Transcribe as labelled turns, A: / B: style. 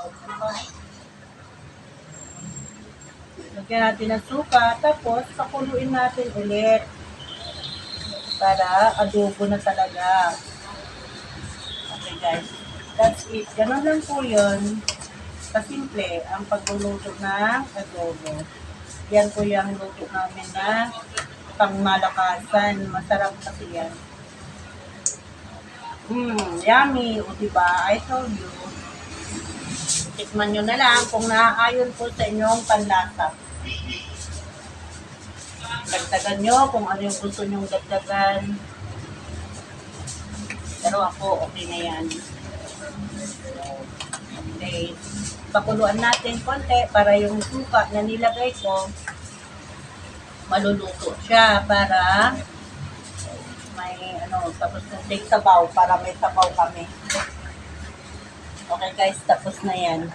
A: sabaw. Lagyan natin ng suka, tapos pakuluin natin ulit para adobo na talaga. Okay guys, that's it. Ganun lang po yun. Kasimple ang pagluluto ng adobo. Yan po yung luto namin na pangmalakasan. Masarap kasi yan. Yummy. O diba? I told you. Tikman nyo na lang kung naaayon po sa inyong panlasa. Dagdagan nyo kung ano yung gusto nyong dagdagan. Pero ako, okay na yan. Okay. Pakuluan natin konti para yung suka na nilagay ko maluluto siya para may tapos konting sabaw para may sabaw kami. Okay guys, tapos na yan.